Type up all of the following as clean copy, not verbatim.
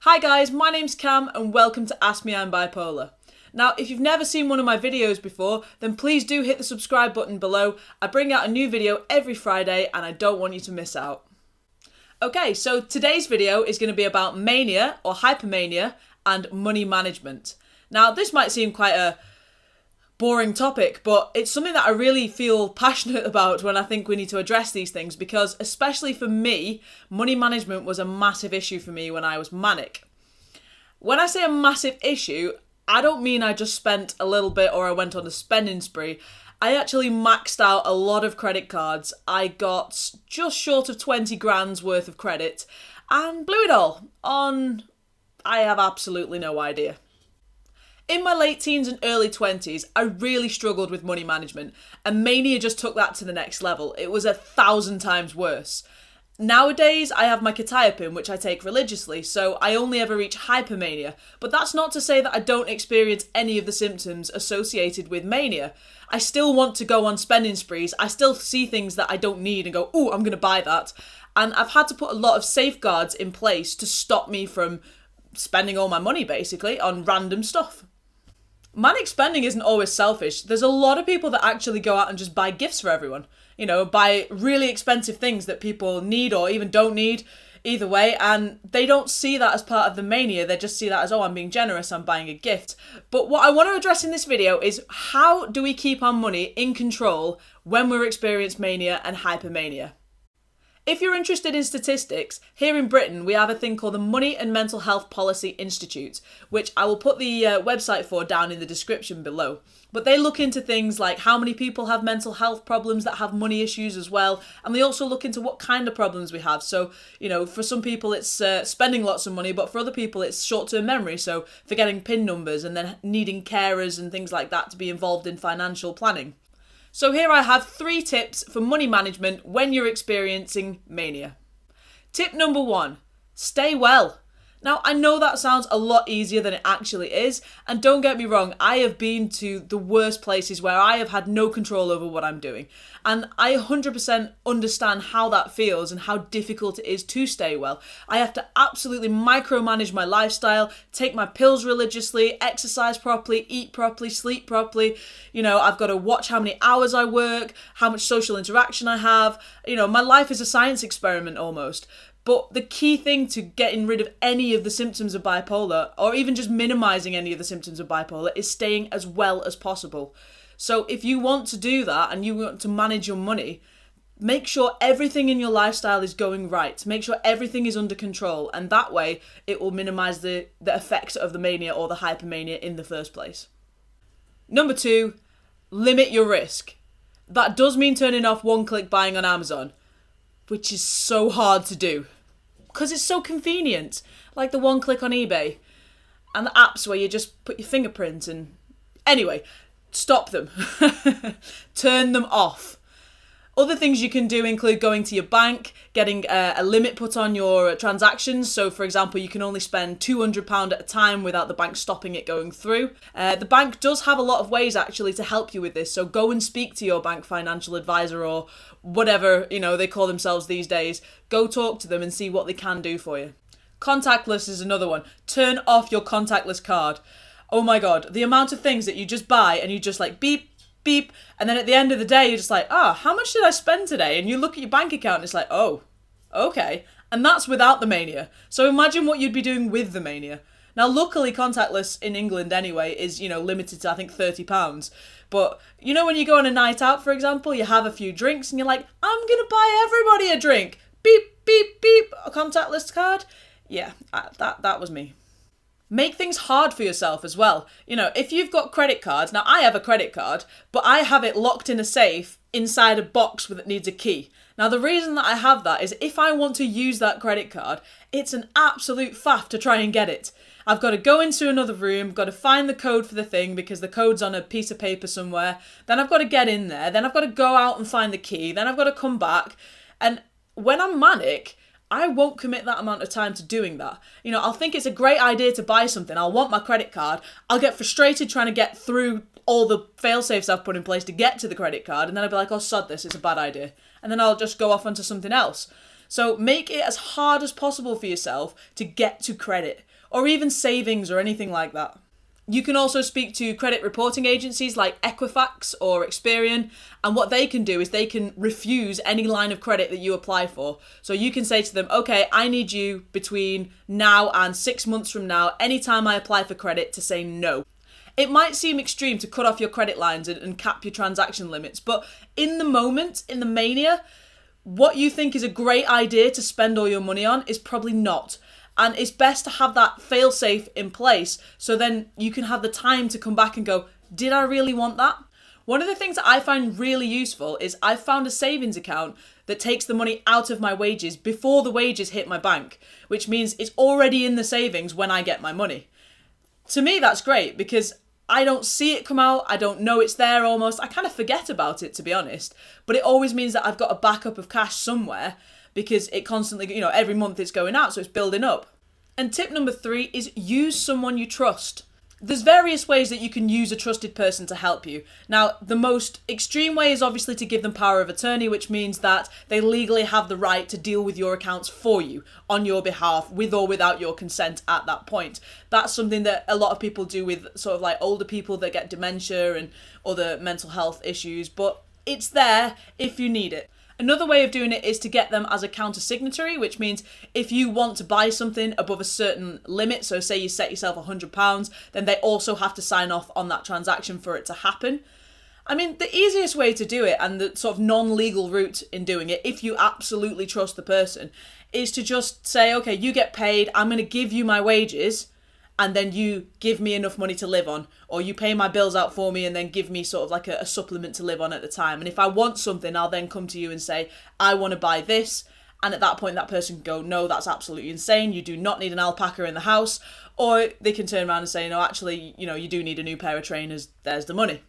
Hi guys, my name's Cam and welcome to Ask Me I'm Bipolar. Now, if you've never seen one of my videos before, then please do hit the subscribe button below. I bring out a new video every Friday and I don't want you to miss out. Okay, so today's video is going to be about mania or hypermania and money management. Now, this might seem quite a boring topic, but it's something that I really feel passionate about when I think we need to address these things, because especially for me, money management was a massive issue for me when I was manic. When I say a massive issue, I don't mean I just spent a little bit or I went on a spending spree. I actually maxed out a lot of credit cards. I got just short of 20 grand's worth of credit and blew it all on, I have absolutely no idea. In my late teens and early 20s, I really struggled with money management, and mania just took that to the next level. It was 1,000 times worse. Nowadays, I have my quetiapine, which I take religiously, so I only ever reach hypermania. But that's not to say that I don't experience any of the symptoms associated with mania. I still want to go on spending sprees. I still see things that I don't need and go, ooh, I'm going to buy that. And I've had to put a lot of safeguards in place to stop me from spending all my money, basically, on random stuff. Manic spending isn't always selfish. There's a lot of people that actually go out and just buy gifts for everyone. You know, buy really expensive things that people need or even don't need, either way, and they don't see that as part of the mania. They just see that as, oh, I'm being generous, I'm buying a gift. But what I want to address in this video is, how do we keep our money in control when we're experiencing mania and hypermania? If you're interested in statistics, here in Britain we have a thing called the Money and Mental Health Policy Institute, which I will put the website for down in the description below. But they look into things like how many people have mental health problems that have money issues as well, and they also look into what kind of problems we have. So, you know, for some people it's spending lots of money, but for other people it's short-term memory, so forgetting PIN numbers and then needing carers and things like that to be involved in financial planning. So here I have 3 tips for money management when you're experiencing mania. Tip number 1, stay well. Now, I know that sounds a lot easier than it actually is, and don't get me wrong, I have been to the worst places where I have had no control over what I'm doing, and I 100% understand how that feels and how difficult it is to stay well. I have to absolutely micromanage my lifestyle, take my pills religiously, exercise properly, eat properly, sleep properly. You know, I've got to watch how many hours I work, how much social interaction I have. You know, my life is a science experiment almost. But the key thing to getting rid of any of the symptoms of bipolar, or even just minimizing any of the symptoms of bipolar, is staying as well as possible. So if you want to do that and you want to manage your money, make sure everything in your lifestyle is going right. Make sure everything is under control, and that way it will minimize the effects of the mania or the hypermania in the first place. Number 2, limit your risk. That does mean turning off one-click buying on Amazon, which is so hard to do because it's so convenient, like the one click on eBay and the apps where you just put your fingerprint and... Anyway, stop them. Turn them off. Other things you can do include going to your bank, getting a limit put on your transactions. So, for example, you can only spend £200 at a time without the bank stopping it going through. The bank does have a lot of ways actually to help you with this. So go and speak to your bank financial advisor or whatever, you know, they call themselves these days. Go talk to them and see what they can do for you. Contactless is another one. Turn off your contactless card. Oh my God, the amount of things that you just buy and you just like beep, beep, and then at the end of the day you're just like, how much did I spend today? And you look at your bank account and it's like, oh, okay. And that's without the mania. So imagine what you'd be doing with the mania. Now, luckily contactless in England anyway is, you know, limited to I think £30. But you know when you go on a night out, for example, you have a few drinks and you're like, I'm gonna buy everybody a drink. Beep, beep, beep, a contactless card. Yeah, that was me. Make things hard for yourself as well. You know, if you've got credit cards, now I have a credit card, but I have it locked in a safe inside a box that needs a key. Now the reason that I have that is if I want to use that credit card, it's an absolute faff to try and get it. I've got to go into another room, got to find the code for the thing because the code's on a piece of paper somewhere. Then I've got to get in there. Then I've got to go out and find the key. Then I've got to come back. And when I'm manic, I won't commit that amount of time to doing that. You know, I'll think it's a great idea to buy something. I'll want my credit card. I'll get frustrated trying to get through all the fail-safes I've put in place to get to the credit card. And then I'll be like, oh, sod this, it's a bad idea. And then I'll just go off onto something else. So make it as hard as possible for yourself to get to credit. or even savings or anything like that. You can also speak to credit reporting agencies like Equifax or Experian, and what they can do is they can refuse any line of credit that you apply for. So you can say to them, okay, I need you between now and 6 months from now, anytime I apply for credit, to say no. It might seem extreme to cut off your credit lines and cap your transaction limits, but in the moment, in the mania, what you think is a great idea to spend all your money on is probably not. And it's best to have that fail-safe in place so then you can have the time to come back and go, did I really want that? One of the things that I find really useful is I've found a savings account that takes the money out of my wages before the wages hit my bank, which means it's already in the savings when I get my money. To me, that's great because I don't see it come out. I don't know it's there almost. I kind of forget about it, to be honest. But it always means that I've got a backup of cash somewhere because it constantly, every month it's going out, so it's building up. And tip number 3 is use someone you trust. There's various ways that you can use a trusted person to help you. Now, the most extreme way is obviously to give them power of attorney, which means that they legally have the right to deal with your accounts for you on your behalf, with or without your consent at that point. That's something that a lot of people do with sort of like older people that get dementia and other mental health issues, but it's there if you need it. Another way of doing it is to get them as a counter-signatory, which means if you want to buy something above a certain limit, so say you set yourself £100, then they also have to sign off on that transaction for it to happen. I mean, the easiest way to do it, and the sort of non-legal route in doing it, if you absolutely trust the person, is to just say, okay, you get paid, I'm going to give you my wages, and then you give me enough money to live on, or you pay my bills out for me and then give me sort of like a supplement to live on at the time. And if I want something, I'll then come to you and say, I want to buy this. And at that point, that person can go, no, that's absolutely insane. You do not need an alpaca in the house. Or they can turn around and say, no, actually, you do need a new pair of trainers. There's the money.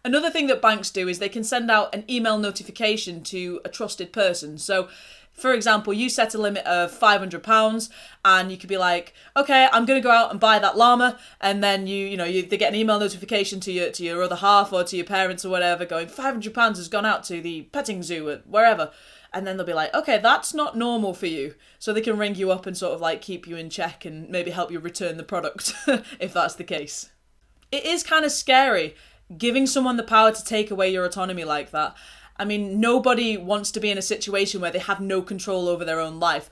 Another thing that banks do is they can send out an email notification to a trusted person. So, for example, you set a limit of £500 and you could be like, okay, I'm going to go out and buy that llama. And then they get an email notification to your other half or to your parents or whatever going, £500 has gone out to the petting zoo or wherever. And then they'll be like, okay, that's not normal for you. So they can ring you up and sort of like keep you in check and maybe help you return the product if that's the case. It is kind of scary giving someone the power to take away your autonomy like that. I mean, nobody wants to be in a situation where they have no control over their own life.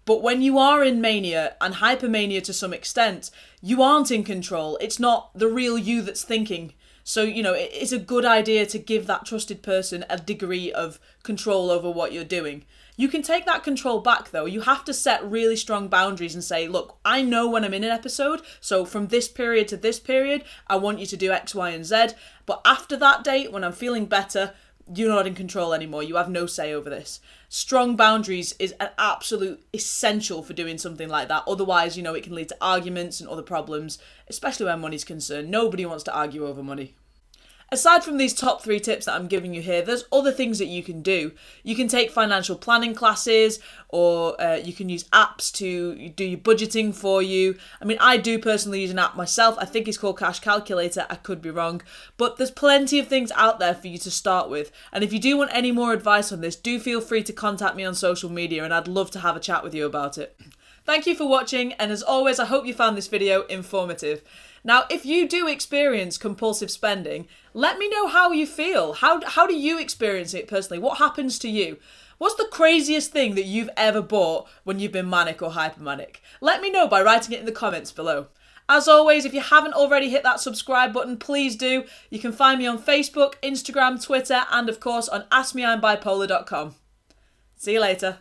But when you are in mania, and hypermania to some extent, you aren't in control. It's not the real you that's thinking. So, it's a good idea to give that trusted person a degree of control over what you're doing. You can take that control back, though. You have to set really strong boundaries and say, look, I know when I'm in an episode, so from this period to this period, I want you to do X, Y, and Z. But after that date, when I'm feeling better, you're not in control anymore. You have no say over this. Strong boundaries is an absolute essential for doing something like that. Otherwise, it can lead to arguments and other problems, especially when money's concerned. Nobody wants to argue over money. Aside from these top 3 tips that I'm giving you here, there's other things that you can do. You can take financial planning classes, or you can use apps to do your budgeting for you. I mean, I do personally use an app myself. I think it's called Cash Calculator. I could be wrong. But there's plenty of things out there for you to start with. And if you do want any more advice on this, do feel free to contact me on social media and I'd love to have a chat with you about it. Thank you for watching, and as always, I hope you found this video informative. Now, if you do experience compulsive spending, let me know how you feel. How do you experience it personally? What happens to you? What's the craziest thing that you've ever bought when you've been manic or hypermanic? Let me know by writing it in the comments below. As always, if you haven't already hit that subscribe button, please do. You can find me on Facebook, Instagram, Twitter, and of course on AskMeI'mBipolar.com. See you later.